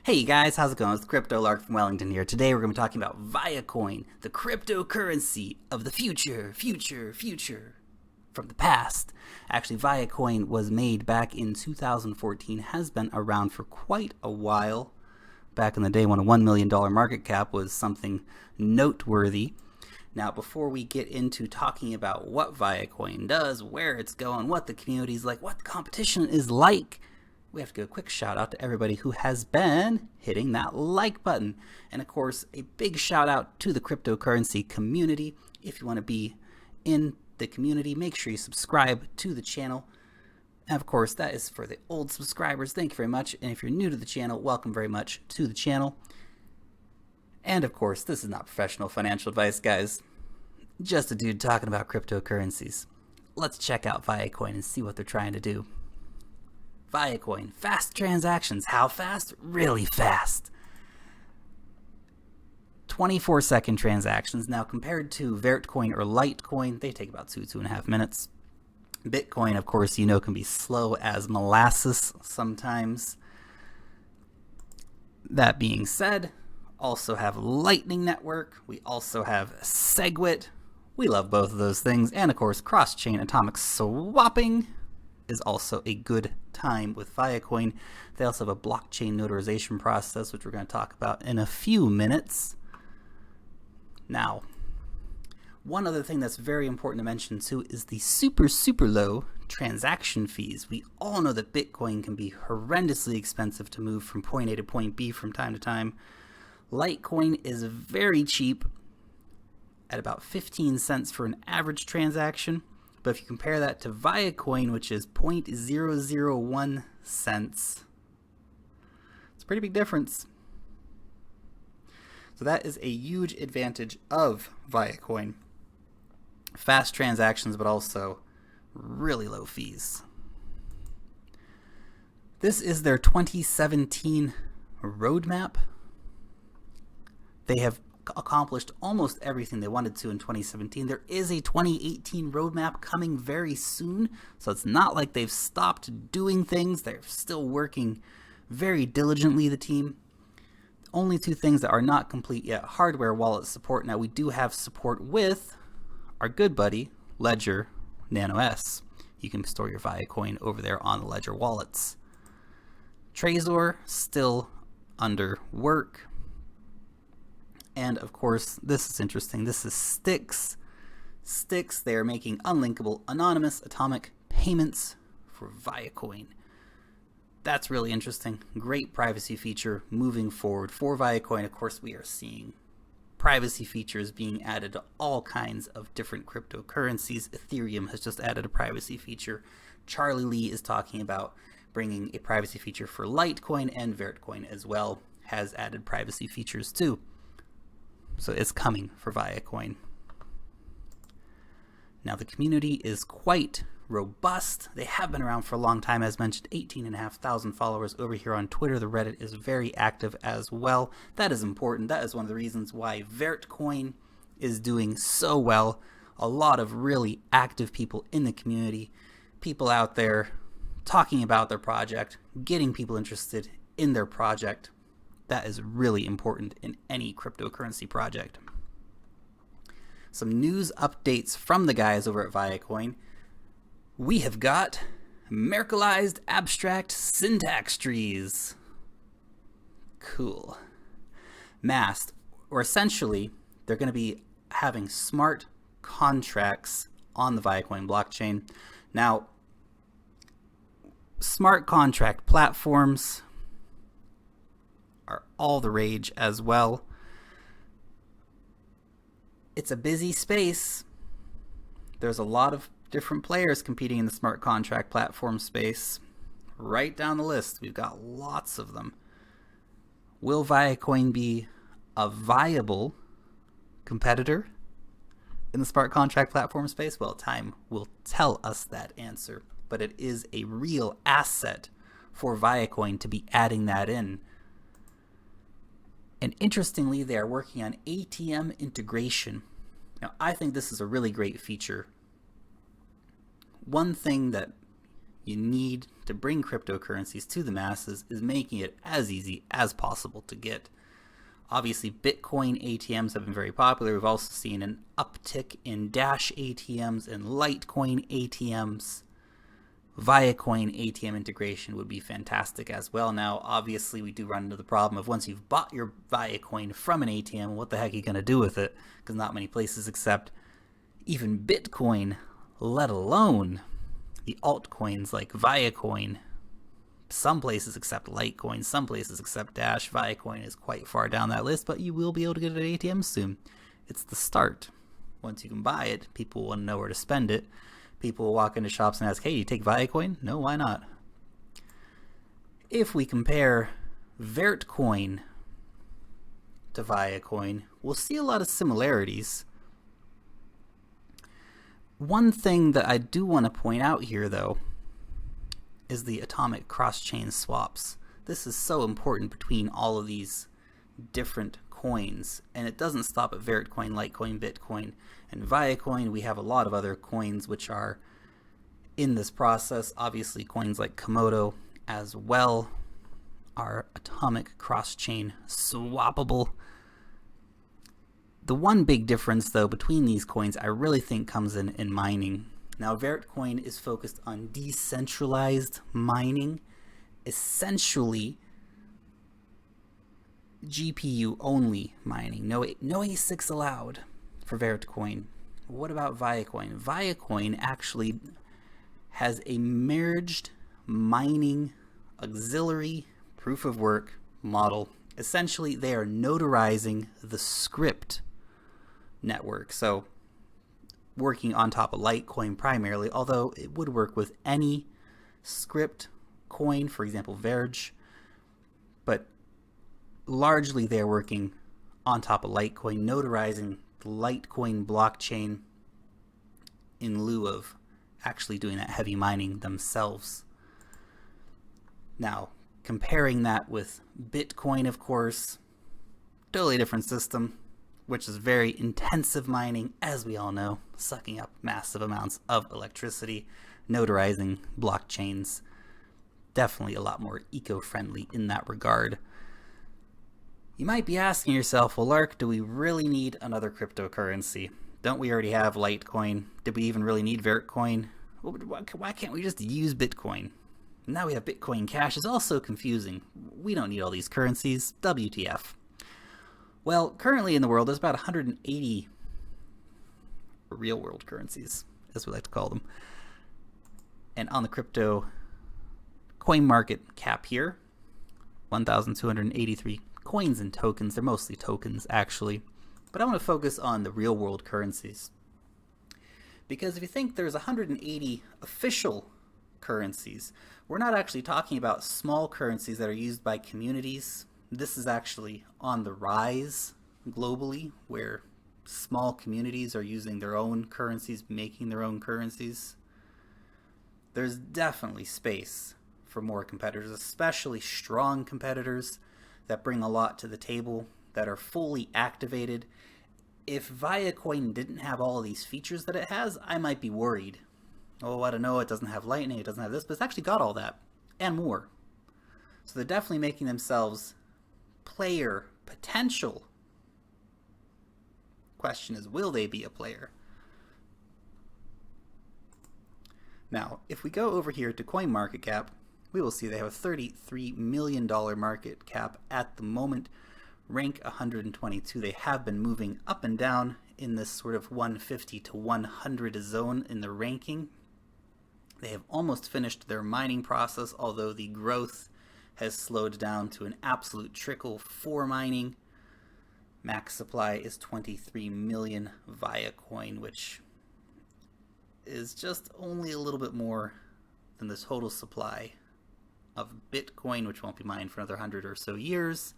Hey guys, how's it going? It's the Crypto Lark from Wellington here. Today we're going to be talking about ViaCoin, the cryptocurrency of the future from the past. Actually, ViaCoin was made back in 2014, has been around for quite a while. Back in the day when a $1 million market cap was something noteworthy. Now, before we get into talking about what ViaCoin does, where it's going, what the community is like, what the competition is like, we have to give a quick shout out to everybody who has been hitting that like button. And of course, a big shout out to the cryptocurrency community. If you want to be in the community, make sure you subscribe to the channel. And of course, that is for the old subscribers. Thank you very much. And if you're new to the channel, welcome very much to the channel. And of course, this is not professional financial advice, guys. Just a dude talking about cryptocurrencies. Let's check out ViaCoin and see what they're trying to do. ViaCoin, fast transactions. How fast? Really fast. 24-second transactions. Now, compared to ViaCoin or Litecoin, they take about 2.5 minutes. Bitcoin, of course, you know, can be slow as molasses sometimes. That being said, also have Lightning Network. We also have SegWit. We love both of those things. And of course, cross-chain atomic swapping is also a good time with ViaCoin. They also have a blockchain notarization process, which we're going to talk about in a few minutes. Now, one other thing that's very important to mention too is the super low transaction fees. We all know that Bitcoin can be horrendously expensive to move from point A to point B from time to time. Litecoin is very cheap at about 15 cents for an average transaction. But if you compare that to ViaCoin, which is 0.001 cents, it's a pretty big difference. So that is a huge advantage of ViaCoin. Fast transactions, but also really low fees. This is their 2017 roadmap. They have accomplished almost everything they wanted to in 2017. There is a 2018 roadmap coming very soon, so it's not like they've stopped doing things. They're still working very diligently, the team. The only two things that are not complete yet: hardware wallet support. Now, we do have support with our good buddy Ledger Nano S. You can store your ViaCoin over there on the Ledger wallets. Trezor still under work. And of course, this is interesting. This is Styx. Styx, they are making unlinkable anonymous atomic payments for ViaCoin. That's really interesting. Great privacy feature moving forward for ViaCoin. Of course, we are seeing privacy features being added to all kinds of different cryptocurrencies. Ethereum has just added a privacy feature. Charlie Lee is talking about bringing a privacy feature for Litecoin, and ViaCoin as well has added privacy features too. So it's coming for ViaCoin. Now, the community is quite robust. They have been around for a long time. As mentioned, 18,500 followers over here on Twitter. The Reddit is very active as well. That is important. That is one of the reasons why ViaCoin is doing so well. A lot of really active people in the community. People out there talking about their project, getting people interested in their project. That is really important in any cryptocurrency project. Some news updates from the guys over at ViaCoin. We have got Merkleized abstract syntax trees. Cool. Masked, or essentially, they're going to be having smart contracts on the ViaCoin blockchain. Now, smart contract platforms are all the rage as well. It's a busy space. There's a lot of different players competing in the smart contract platform space. Right down the list, we've got lots of them. Will ViaCoin be a viable competitor in the smart contract platform space? Well, time will tell us that answer, but it is a real asset for ViaCoin to be adding that in. And interestingly, they are working on ATM integration. Now, I think this is a really great feature. One thing that you need to bring cryptocurrencies to the masses is making it as easy as possible to get. Obviously, Bitcoin ATMs have been very popular. We've also seen an uptick in Dash ATMs and Litecoin ATMs. ViaCoin ATM integration would be fantastic as well. Now, obviously, we do run into the problem of once you've bought your ViaCoin from an ATM, what the heck are you going to do with it? Because not many places accept even Bitcoin, let alone the altcoins like ViaCoin. Some places accept Litecoin, some places accept Dash. ViaCoin is quite far down that list, but you will be able to get it at ATM soon. It's the start. Once you can buy it, people want to know where to spend it. People will walk into shops and ask, hey, do you take ViaCoin? No, why not? If we compare VertCoin to ViaCoin, we'll see a lot of similarities. One thing that I do want to point out here, though, is the atomic cross-chain swaps. This is so important between all of these different coins, and it doesn't stop at VertCoin, Litecoin, Bitcoin, and ViaCoin. We have a lot of other coins which are in this process. Obviously, coins like Komodo as well are atomic cross-chain swappable. The one big difference, though, between these coins I really think comes in mining. Now, VertCoin is focused on decentralized mining, essentially GPU-only mining. No ASICs allowed for VertCoin. What about ViaCoin? ViaCoin actually has a merged mining auxiliary proof-of-work model. Essentially, they are notarizing the script network. So, working on top of Litecoin primarily, although it would work with any script coin, for example, Verge, but largely they're working on top of Litecoin, notarizing the Litecoin blockchain in lieu of actually doing that heavy mining themselves. Now, comparing that with Bitcoin, of course, totally different system, which is very intensive mining, as we all know, sucking up massive amounts of electricity, notarizing blockchains. Definitely a lot more eco-friendly in that regard. You might be asking yourself, well, Lark, do we really need another cryptocurrency? Don't we already have Litecoin? Did we even really need VertCoin? Why can't we just use Bitcoin? Now we have Bitcoin Cash. It's also confusing. We don't need all these currencies. WTF. Well, currently in the world, there's about 180 real-world currencies, as we like to call them. And on the crypto coin market cap here, 1,283 coins and tokens. They're mostly tokens, actually. But I want to focus on the real-world currencies. Because if you think there's 180 official currencies, we're not actually talking about small currencies that are used by communities. This is actually on the rise globally, where small communities are using their own currencies, making their own currencies. There's definitely space for more competitors, especially strong competitors that bring a lot to the table, that are fully activated. If ViaCoin didn't have all of these features that it has, I might be worried. Oh, I don't know, it doesn't have Lightning, it doesn't have this, but it's actually got all that and more. So they're definitely making themselves player potential. Question is, will they be a player? Now, if we go over here to CoinMarketCap, we will see they have a $33 million market cap at the moment, rank 122. They have been moving up and down in this sort of 150 to 100 zone in the ranking. They have almost finished their mining process, although the growth has slowed down to an absolute trickle for mining. Max supply is 23 million ViaCoin, which is just only a little bit more than the total supply of Bitcoin, which won't be mined for another 100 or so years.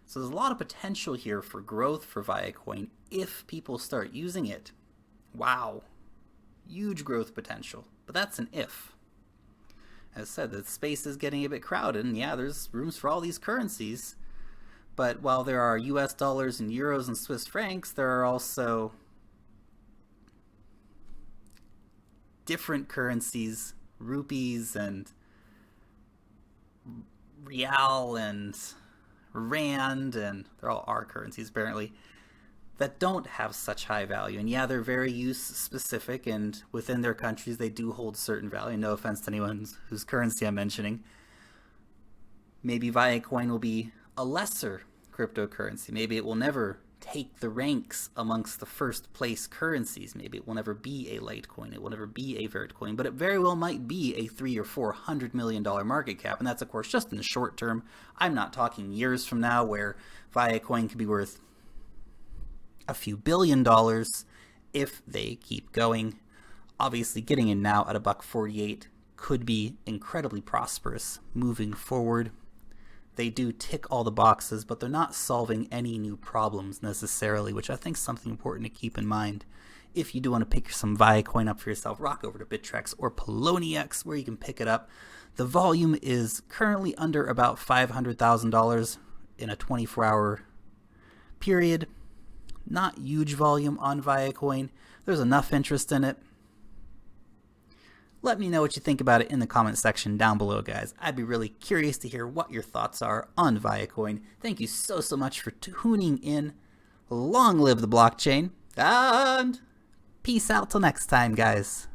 So there's a lot of potential here for growth for ViaCoin if people start using it. Wow, huge growth potential, but that's an if. As said, the space is getting a bit crowded, and yeah, there's rooms for all these currencies, but while there are US dollars and euros and Swiss francs, there are also different currencies rupees and real and rand, and they're all R currencies apparently, that don't have such high value. And yeah, they're very use specific, and within their countries they do hold certain value. No offense to anyone whose currency I'm mentioning. Maybe ViaCoin will be a lesser cryptocurrency. Maybe it will never take the ranks amongst the first place currencies. Maybe it will never be a Litecoin. It will never be a ViaCoin, but it very well might be a $300 or $400 million market cap. And that's, of course, just in the short term. I'm not talking years from now where ViaCoin could be worth a few $billions if they keep going. Obviously, getting in now at $1.48 could be incredibly prosperous moving forward. They do tick all the boxes, but they're not solving any new problems necessarily, which I think is something important to keep in mind. If you do want to pick some ViaCoin up for yourself, rock over to Bittrex or Poloniex where you can pick it up. The volume is currently under about $500,000 in a 24-hour period. Not huge volume on ViaCoin. There's enough interest in it. Let me know what you think about it in the comment section down below, guys. I'd be really curious to hear what your thoughts are on ViaCoin. Thank you so much for tuning in. Long live the blockchain, and peace out till next time, guys.